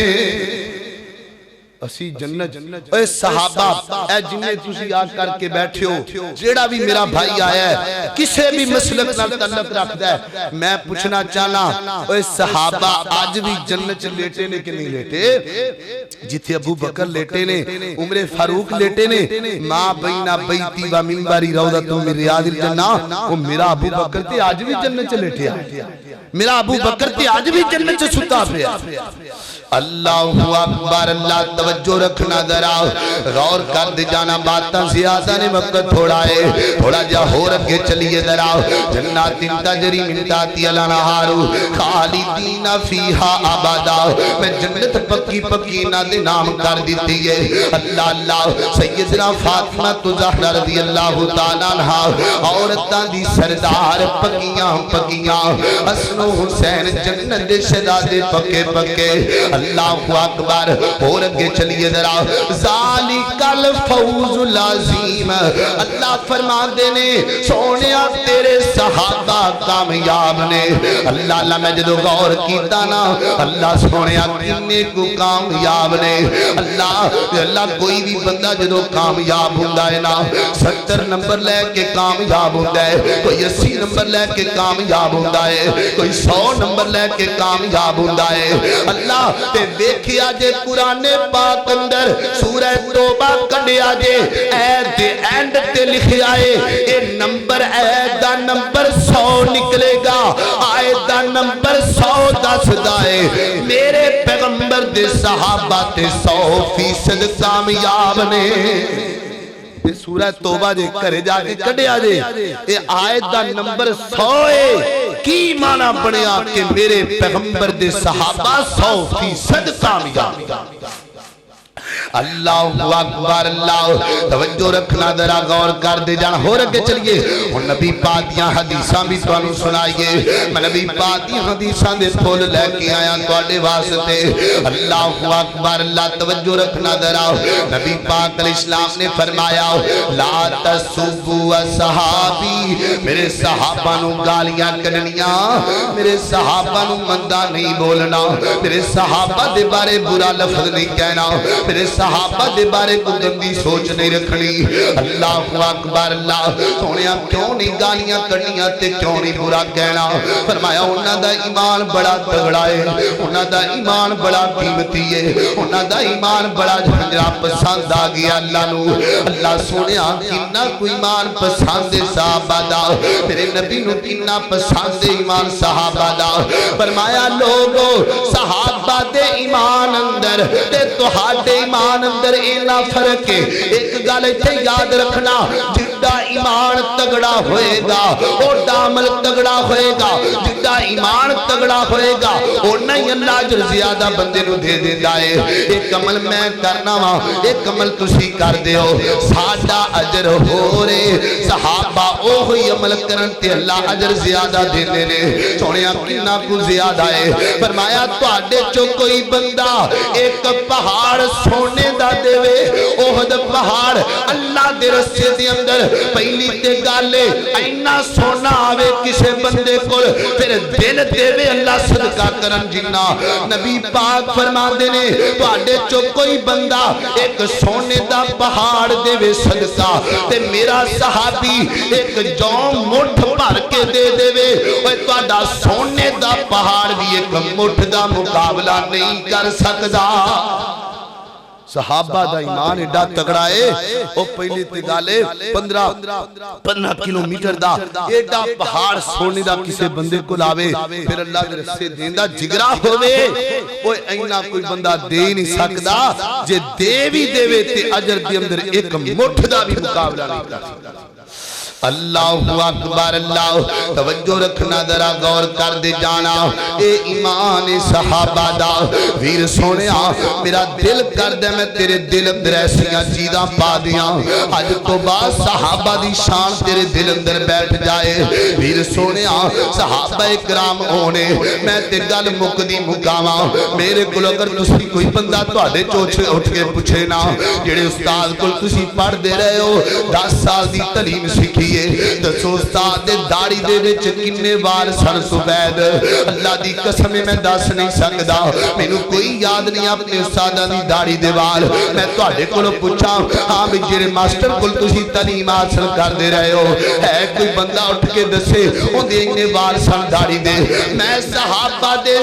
اسی جنت اے صحابہ اے جنہیں تسی آ کر کے بیٹھے ہو جیڑا بھی میرا بھائی آیا ہے کسے بھی مسلک نال تعلق رکھتا ہے میں پوچھنا چاہنا اے صحابہ آج بھی جنت لیٹے نے کہ نہیں لیٹے جتھے ابو بکر لیٹے نے عمر فاروق لیٹے نے ماں بینا بیتی و منبری روضۃ من ریاض الجنہ وہ میرا ابو بکر تے آج بھی جنت لیٹے میرا ابو بکر تے آج بھی جنت ستا پیا اللہ اکبر اللہ توجہ رکھنا ذرا غور کر دے جانا باتاں زیادہ نے وقت تھوڑا ہے تھوڑا جا ہو رکھے چلیے ذرا جنات تجری من تحتہا الانہار خالدین فیہا ابدا میں جنت پکی پکی نہ دے نام کر دیتی ہے اللہ اللہ سیدنا فاطمہ زہرا رضی اللہ تعالیٰ عنہ عورتاں دی سردار پکیاں پکیاں حسن و حسین جنت شہزادے پکے پکے اللہ اکبر اور اگے چلیے ذرا ذالک الفوز العظیم اللہ فرما دینے سونیا تیرے صحابہ کامیاب نے اللہ اللہ میں جدو غور کیتا نا اللہ سونیا کنے کو کامیاب نے اللہ کوئی بھی بندہ جدو کامیاب ہوندہ ہے نا 70 نمبر لے کے کامیاب ہوندہ ہے کوئی 80 نمبر لے کے کامیاب ہوندہ ہے کوئی 100 نمبر لے کے کامیاب ہوندہ ہے اللہ تے ویکھیا جے قرآن پاک اندر سورہ توبہ کڈیا جے اے دے اینڈ تے لکھیا ہے a number a the number 100 نکلے گا آئے دا نمبر 100 دس دائے میرے پیغمبر دے صحابہ تے 100% کامیاب نے سورہ توبہ جے کرے جا کے کڈیا جے اے آیت دا نمبر 100 ہے کی معنی بنیا کہ میرے پیغمبر دے صحابہ 100% کامیاب اللہ اکبر اللہ توجہ رکھنا ذرا غور کر دے جان ہو رکھے چلیے اور نبی پاک دیاں حدیثاں بھی تانوں سنائیے میں نبی پاک دیاں حدیثاں دے پھول لے کے آیا تواڈے واسطے اللہ اکبر اللہ توجہ رکھنا ذرا نبی پاک علیہ السلام نے فرمایا لا تسبوا اصحابی میرے صحابہ نو گالیاں کڈنیاں میرے صحابہ نو مندا نہیں بولنا میرے صحابہ دے بارے برا لفظ نہیں کہنا میرے صحابہ دے بارے کو گندی سوچ نہیں رکھنی اللہ اکبر اللہ سونیا کیوں نہیں گالیاں کرنیاں تے کیوں نہیں برا کہنا فرمایا انہاں دا ایمان بڑا تگڑا ہے انہاں دا ایمان بڑا قیمتی ہے انہاں دا ایمان بڑا جھنجرا پسند آ گیا اللہ نو اللہ سونیا کنا کوئی ایمان پسند صحابہ دا میرے نبی نو کنا پسند ایمان صحابہ دا فرمایا لوگو صحابہ دے ایمان اندر تے تہاڈے ایمان اندر اینا فرق ہے ایک گل ایتھے یاد رکھنا جڑا ایمان تگڑا ہوئے گا اوڈا عمل تگڑا ہوئے گا جڑا ایمان تگڑا ہوئے گا اونا ہی اللہ اجر زیادہ بندے نو دے دیندا ہے ایک عمل میں کرنا وا ایک عمل تسی کر دیو ساڈا اجر ہو رے صحابہ اوہی عمل کرن تے اللہ اجر زیادہ دیندے نے سونیا کنا کو زیادہ ہے فرمایا تواڈے چوں کوئی بندہ ایک پہاڑ سونے دا دے وے احد پہاڑ اللہ دے رستے دے اندر پہلی تے گالے اینا سونا آوے کسے بندے کول پھر دل دے وے اللہ صدقہ کرن جنہ نبی پاک فرما دینے تو آڈے چو کوئی بندہ ایک سونے دا پہاڑ دے وے صدقہ تے میرا صحابی ایک جوم مٹھ بھر کے دے دے وے تو آڈا سونے دا پہاڑ بھی ایک مٹھ دا مقابلہ نہیں کر سکدا صحابہ دا ایمان ایڈا تگڑا ہے او پہلی تے گالے 15 کلومیٹر دا ایڈا پہاڑ سونے دا کسے بندے کو لاوے پھر اللہ دے رسے دیندہ جگرہ ہوئے وہ اینا کوئی بندہ دے نہیں سکدا جے دے بھی دے وے تے اجر دے اندر ایک مٹھ دا بھی مقابلہ نہیں کر سکدا اللہ اکبر اللہ توجہ رکھنا ذرا غور کر دے جانا اے ایمان صحابہ دا ویر سونیا میرا دل کر دے میں تیرے دل اندر ایسیاں چیزاں پا دیاں آج تو بعد صحابہ دی شان تیرے دل اندر بیٹھ جائے ویر سونیا صحابہ اکرام ہونے میں تے گل مقدی مقاما میرے کل اگر تسی کوئی بندہ تو آدھے چوچھے اٹھ کے پوچھے نا جڑے استاد کل تسی پڑھ دے رہے ہو 10 سال دی تعلیم سکھی دسو استاد دے داڑی دے وچ کنے وال سن سفید اللہ دی قسم میں دس نہیں سکدا مینوں کوئی یاد نہیں اپنے استاداں دی داڑی دے وال میں تواڈے کولوں پوچھاں ہاں بھی جڑے ماسٹر کول تسی تعلیم حاصل کر دے رہے ہو ہے کوئی بندہ اٹھ کے دسے اوندے کنے وال سن داڑی دے میں صحابہ دے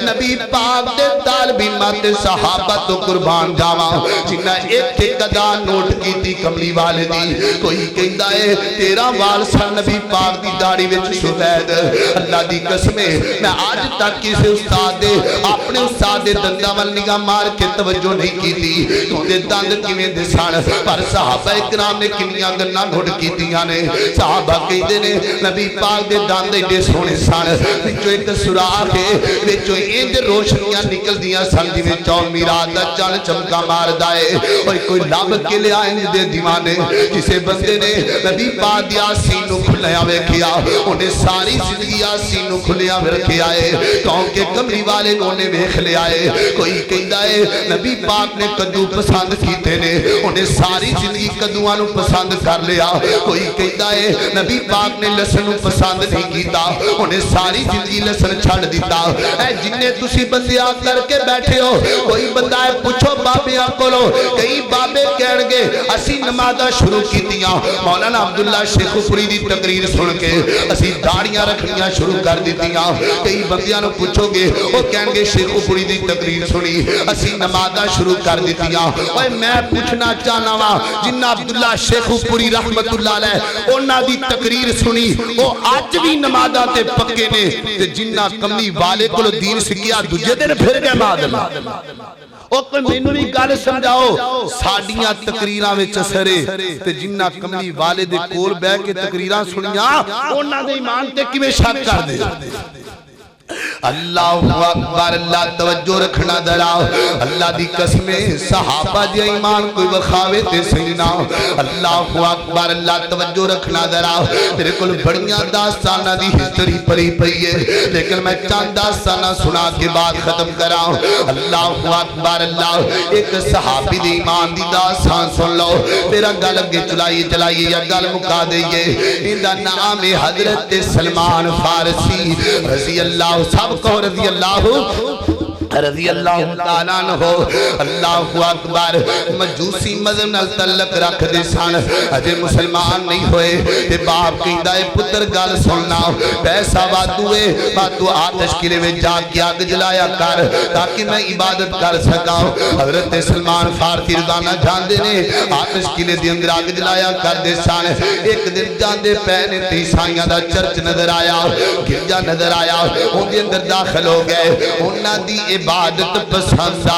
نبی پاک دے طالبین تے صحابہ تو قربان جاواں جنہاں ایک ایک ادا نوٹ کیتی کملی والے دی کوئی کہندا ہے تیرا وال سن نبی پاک دی داڑی وچ سفید اللہ دی قسم میں آج تک کسی استاد دے اپنے استاد دے دنداں ول نگاہ مار کے توجہ نہیں کیتی تو دے دند کیویں دے سن پر صحابہ اکرام نے کنیاں گلاں نوٹ کیتیاں نے صحابہ کہندے نے نبی پاک دے دند ایڈے سونے سن وچوں ایک سوراخ ہے وچوں انج روشنیاں نکلدیاں سن جویں چومی رات دا چن چمکا ماردا ہے اوے کوئی لب کے لیا انج دے دیوانے کسے بندے نے نبی پاک دی آسین نو کھلیا ویکھیا انہیں ساری زندگی آسین نو کھلیا رکھیا ہے کیونکہ کملی والے نے ویکھ لیا ہے کوئی کہندا ہے نبی پاک نے کدو پسند کیتے نے انہیں ساری زندگی کدوآں نو پسند کر لیا کوئی کہندا ہے نبی پاک نے لسن نو پسند نہیں کیتا انہیں ساری زندگی لسن چھڑ دیتا اے جنہیں تسی بندیاں کر کے بیٹھے ہو کوئی بندہ ہے پوچھو بابیاں کولو کئی بابے کہن گے اسی نمازاں شروع کیتیاں مولانا عبداللہ شیخ پوری دی تقریر سن کے اسی داڑیاں رکھنیاں شروع کر دیتیاں کئی بندیاں نو پوچھو گے وہ کہیں گے شیخ پوری دی تقریر سنی اسی نمازاں شروع کر دیتیاں اوے میں پوچھنا چاہنا وا جنہ عبداللہ شیخ پوری رحمت اللہ علیہ انہاں دی تقریر سنی وہ آج بھی نمازاں تے پکے نے تے جنہ کمی والے کولو دین سکھیا دوجے دن پھر گئے مادم او کوئی مینوں بھی گل سمجھاؤ ساڈیاں تقریراں وچ اثرے تے جنہ کملی والے دے کول بیٹھ کے تقریراں سنیاں انہاں دے ایمان تے کیویں شک کر دے اللہ اکبر اللہ توجہ رکھنا ذرا اللہ دی قسمیں صحابہ دی ایمان کوئی بخاوے تے سینا اللہ اکبر اللہ توجہ رکھنا ذرا میرے کل بڑیاں داستانہ دی ہسٹری پڑھی پئی ہے لیکن میں چند داستانہ سنا کے بعد ختم کراؤں اللہ اکبر اللہ ایک صحابی دی ایمان دی داستان سن لو تیرا گل اگے چلائیے یا گل مکا دئیے اندہ نام حضرت سلمان فارسی رضی اللہ سب کو رضی اللہ تعالیٰ عنہ اللہ اکبر مجوسی مذہب نال تعلق رکھ دے سن اجے مسلمان نہیں ہوئے تے باپ کہندا اے پتر گل سننا پیسہ وادو آتش قلعے میں جا کے آگ جلایا کر تاکہ میں عبادت کر سکاں حضرت سلمان فارسی رضانہ جاندے نے آتش قلعے دے اندر آگ جلایا کر دے سن ایک دن جاندے پہنے تے عیسائیاں دا چرچ نظر آیا گرجا نظر آیا ان دے اندر داخل ہو گئے انہاں دی عبادت پسند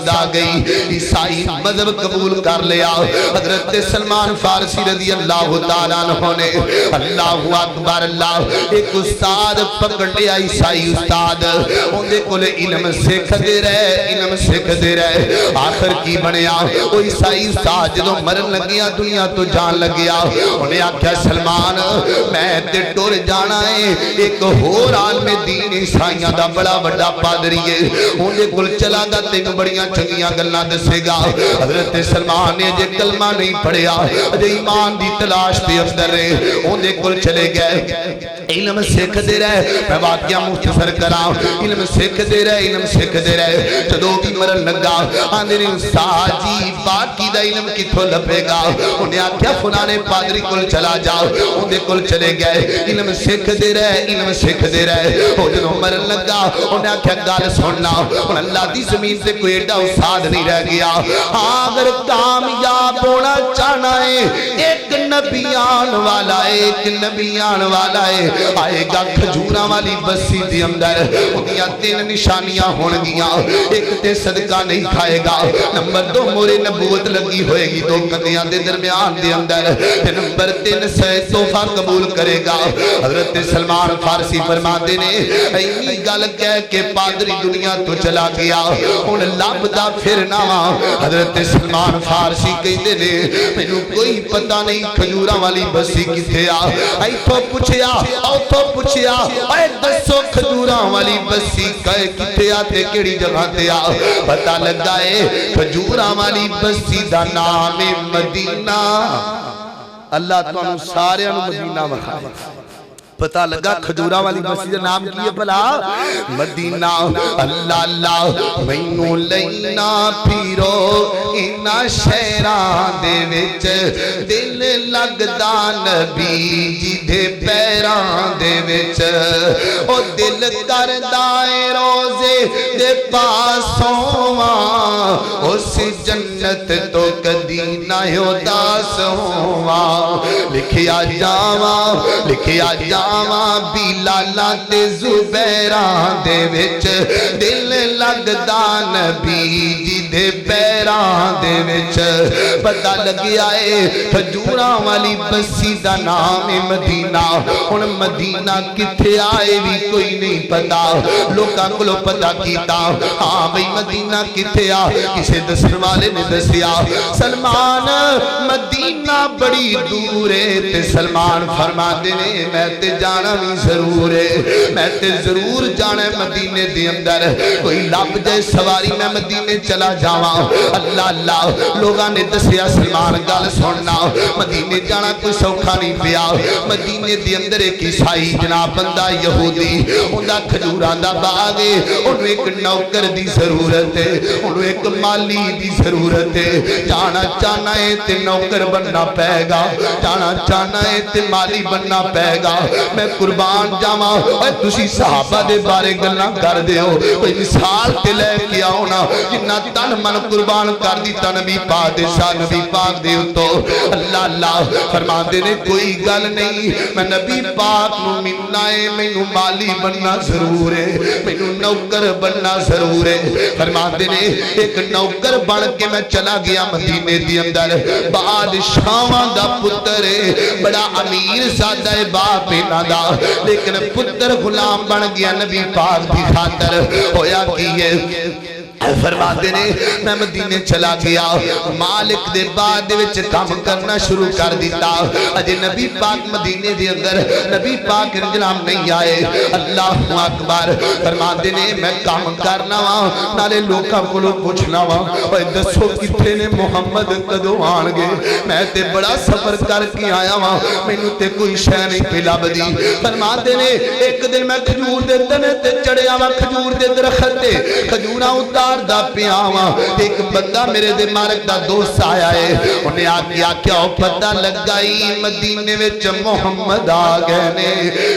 آ گئی عیسائی مذہب قبول کر لیا حضرت سلمان فارسی رضی اللہ تعالیٰ عنہ نے اللہ اکبر اللہ ایک استاد پکڑ لیا عیسائی استاد ان دے کول علم سکھ دے رہے آخر کی بنیا وہ عیسائی استاد جدو مرن لگیا دنیا تو جان لگیا انہیں آکھیا سلمان میں تے ٹر جانا ہے ایک ہور عالم دین عیسائیاں دا بڑا بڑا پادری ہے انہیں کل چلا گا تینوں بڑیاں چنگیاں گلنا دسے گا حضرت سلمان نے جے کلمہ نہیں پڑھیا جے ایمان دی تلاش پہ اندر رہے انہیں کل چلے گئے علم سکھ دے رہے میں واقعہ مختصر کراؤں علم سکھ دے رہے جدو بھی مرن لگا آندھے نے استاد جی باقی دا علم کتھو لپے گا انہیں آکھیا فلانے پادری کل چلا جاؤ انہیں کل چلے گئے علم سکھ دے رہے وہ جنہوں مرن لگا انہیں آکھیا گال سننا ان اللہ دی زمین سے کوئی ایڈا استاد نہیں رہ گیا اگر کامیاب ہونا چاہنا ہے ایک نبیان والا ہے آئے گا کھجورا والی بسی دی اندر انہیاں 3 نشانیاں ہون گیا ایک تے صدقہ نہیں کھائے گا نمبر 2 مورے نبوت لگی ہوئے گی 2 کندیاں دے درمیان دے اندر نمبر 3 سے تحفہ قبول کرے گا حضرت سلمان فارسی فرماتے نے ایمی گل کہہ کے پادری دنیا تو چلا گیا ان لب دا پھرنا حضرت سلمان فارسی کہتے نے مینوں کوئی پتہ نہیں کھجورا والی بسی کتے ایتھوں پوچھیا اے دسو کھجورا والی بسی کتے تے کیڑی جگہ تے پتہ لگا ہے کھجورا والی بسی دا نام مدینہ اللہ تو سارے مدینہ وکھائے پتہ لگا کھجورا والی بسی دا نام کی ہے بھلا مدینہ اللہ اللہ مینوں لینا پھیرو اینا شہراں دے وچ دل لگدا نبی جی دے پیراں دے وچ او دل کردا اے روزے دے پاسوں اس جنت تو کدی نہ اداس ہوواں لکھیا جاواں بلالا تے زبیران دے وچ دل لگدا نبی جی دے پیران دے وچ پتہ لگیا اے کھجوراں والی بسی دا نام مدینہ ہن مدینہ کتھے آئے بھی کوئی نہیں پتا لوکاں کولوں پتہ کیتا ہاں بھئی مدینہ کتھے آ کسے دسن والے نے دسیا سلمان مدینہ بڑی دور ہے تے سلمان فرماندے نے میں تے جانا بھی ضرور ہے میں تے ضرور جانا ہے مدینے دے اندر کوئی لب جائے سواری میں مدینے چلا جاواں اللہ اللہ لوگاں نے دسیا سلمان گل سننا مدینے جانا کوئی سوکھا نہیں پیا مدینے دے اندر ایک عیسائی جناب بندہ یہودی اوندا کھجوراں دا باغ ہے اونوں ایک نوکر دی ضرورت ہے اونوں ایک مالی دی ضرورت ہے جانا چاہنا ہے تے نوکر بننا پے گا جانا چاہنا ہے تے مالی بننا پے گا میں قربان جاواں اے تسی صحابہ دے بارے گلاں کر دیو کوئی مثال تے لے کے آؤ نا جنہ تن تن من قربان کر دیتا نبی پاک دے شاہ نبی پاک دے اتو اللہ اللہ فرماندے نے کوئی گل نہیں میں نبی پاک نو ملنا ہے مینوں مالی بننا ضرور ہے مینوں نوکر بننا ضرور ہے فرماندے نے ایک نوکر بن کے میں چلا گیا مدینے دی اندر بادشاہاں دا پتر ہے بڑا امیر زادہ ہے باپ انہاں دا لیکن پتر غلام بن گیا نبی پاک دی خاطر ہویا کیے فرماتے نے میں مدینے چلا گیا مالک دے بعد وچ کام کرنا شروع کر دیتا اجے نبی پاک مدینے دے اندر نبی پاک انجلام نہیں آئے اللہ اکبر فرماتے نے میں کام کرنا وا نالے لوکاں کولوں پوچھنا وا اوے دسو کتھے نے محمد کدوں آن گے میں تے بڑا سفر کر کے آیا وا مینوں تے کوئی شے نہیں پہ لبدی فرماتے نے ایک دن میں کھجور دے تنے تے چڑھیا وا کھجور دے درخت تے کھجوراں اتار دا پیاواں ایک بندہ میرے دے مالک دا دوست آیا ہے انہیں آکیا کیا پتہ لگائی مدینے وچ محمد آگئے نے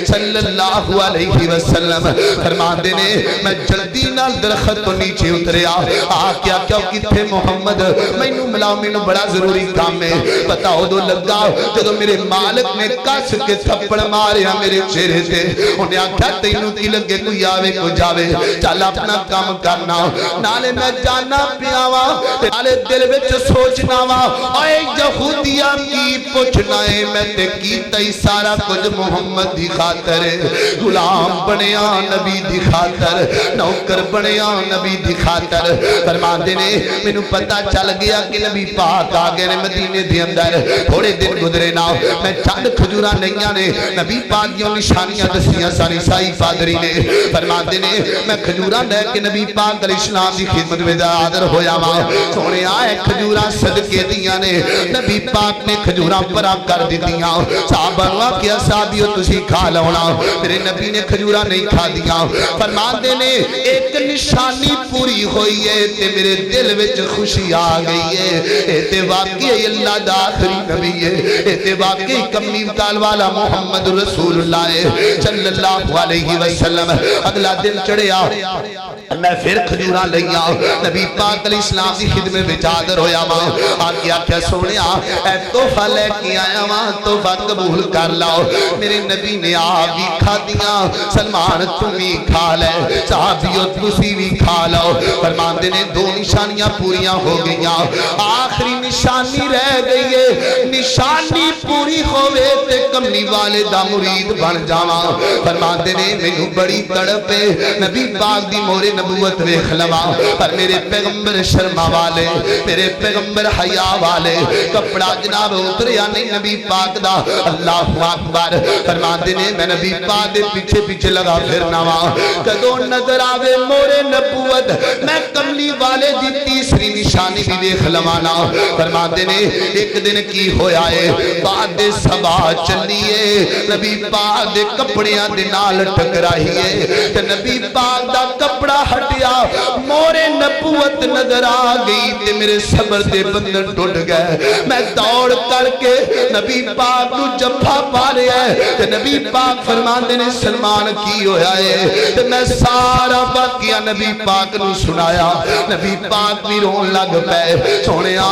صلی اللہ علیہ وسلم فرماندے نے میں جلدی نال درخت تو نیچے اتریا آکیا کیا کتھے محمد مینوں ملاؤ مینوں بڑا ضروری کام ہے پتہ ہو دو لگا جدو میرے مالک نے کس کے تھپڑ ماریا میرے چہرے تے انہیں آکیا تینوں کی لگے کوئی آوے کو جاوے چل اپنا کام کرنا نالے میں جانا پیاوا نالے دل وچ سوچنا وا اے یہودیاں کی پوچھنا ہے میں تے کیتا ہی سارا کچھ محمد دی خاطر غلام بنیا نبی دی خاطر نوکر بنیا نبی دی خاطر فرماندے نے مینوں پتہ چل گیا کہ نبی پاک آ گئے نے مدینے دے اندر تھوڑے دن گزرے نا میں چند کھجوراں لئیاں نے نبی پاک دیاں نشانیاں دسیاں ساری عیسائی پادری نے فرماندے نے میں کھجوراں لے کے نبی پاک علیہ السلام دی خدمت میں حاضر ہویا وا سونے آئے کھجوراں صدقے دیاں نے نبی پاک نے کھجوراں پرا کر دیتیاں صحابہ نو کیا صحابیو تسی کھا لونا میرے نبی نے کھجوراں نہیں کھا دیاں فرماندے نے ایک نشانی پوری ہوئی ہے تے میرے دل وچ خوشی آ گئی ہے اے تے واقعی اللہ دا آخری نبی ہے اے تے واقعی کمی کال والا محمد رسول اللہ صلی اللہ علیہ وسلم اگلا دن چڑھیا میں پھر کھجوراں لئیاں نبی پاک علیہ السلام دی خدمت وچ حاضر ہویا وا آکیا کیا سونیا اے تحفہ لے کے آیا وا تحفہ قبول کر لاؤ میرے نبی نے آپ بھی کھا دیاں سلمان تم بھی کھا لے صحابیو تسی بھی کھا لو فرماندے نے دو نشانیاں پوریاں ہو گئیاں آخری نشانی رہ گئی ہے نشانی پوری ہوئے تے کملی والے دا مرید بن جاواں فرماندے نے مینوں بڑی تڑپ ہے نبی پاک دی مورے نبوت ویکھ لواں پر میرے پیغمبر شرما والے میرے پیغمبر حیا والے کپڑا جناب اتریا نہیں نبی پاک دا اللہ اکبر فرماندے نے میں نبی پاک دے پیچھے پیچھے لگا پھرنا وا کدوں نظر آوے مورے نبوت میں کملی والے دی تیسری نشانی بھی ویکھ لوانا فرماندے نے ایک دن کی ہویا ہے بعد صبا چلیے نبی پاک دے کپڑیاں دے نال ٹکرائیے تے نبی پاک دا کپڑا ہٹیا مورے نبوت نظر آ گئی تے میرے صبر دے بندن ٹوٹ گئے میں دوڑ کر کے نبی پاک نو جفا پا لیا ہے تے نبی پاک فرماندے نے سلمان کی ہویا ہے تے میں سارا باقیہ نبی پاک نو سنایا نبی پاک بھی رون لگ پے سونیا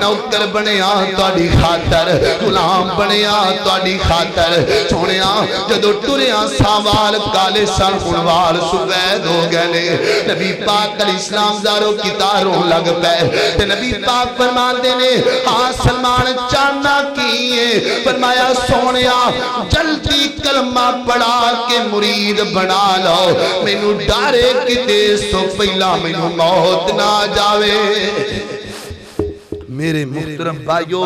نوکر بنیا تواڈی خاطر غلام بنیا تواڈی خاطر سونیا جدو ٹریا ساوال کالے سر خنوال سفید ہو گئے نے نبی پاک علیہ السلام زارو کی تاروں لگ پے تے نبی پاک فرماندے نے ہاں سلمان چاہنا کیے فرمایا سونیا جلدی کلمہ پڑھا کے مرید بنا لو مینوں ڈارے کتے سو پہلا مینوں موت نہ جاوے میرے محترم بھائیو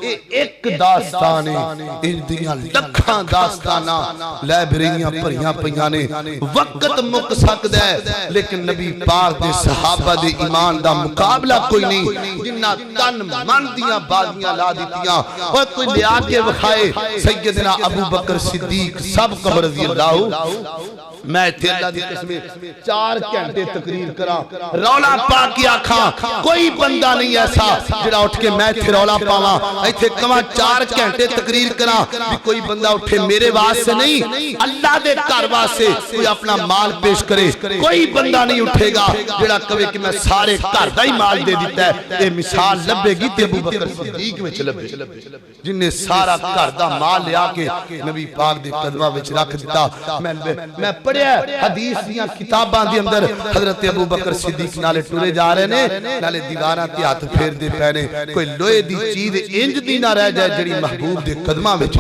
ایک داستان ان دیاں لکھاں داستاناں لائبریریاں پڑھیاں پیاں نے وقت مک سکدا ہے لیکن نبی پاک دے صحابہ دے ایمان دا مقابلہ کوئی نہیں جنہ تن من دیاں بازیاں لا دیتیاں اور کوئی لیا کے وکھائے سیدنا ابو بکر صدیق سب رضی اللہ میں تھے اللہ دی قسمیں 4 گھنٹے تقریر کرا رولا پاک کی آنکھاں کوئی بندہ نہیں ایسا جڑا اٹھ کے میں ایتھے رولا پاواں ایتھے کواں 4 گھنٹے تقریر کراں بھی کوئی بندہ اٹھے میرے واسطے نہیں اللہ دے گھر واسطے کوئی اپنا مال پیش کرے کوئی بندہ نہیں اٹھے گا جڑا کہے کہ میں سارے گھر دا ہی مال دے دیتا ہے یہ مثال لبے گی تے ابو بکر صدیق وچ لبے جن نے سارا گھر دا مال لیا کے نبی پاک دے قدماں وچ رکھ دیتا میں پڑھیا حدیث دیاں کتاباں دے اندر حضرت ابو بکر صدیق نالے ٹرے جا رہے نے نالے دیواراں تے ہاتھ پھیر دے پے نے کوئی لوہے دی چیز انج دی نہ رہ جائے جڑی محبوب دے قدماں وچ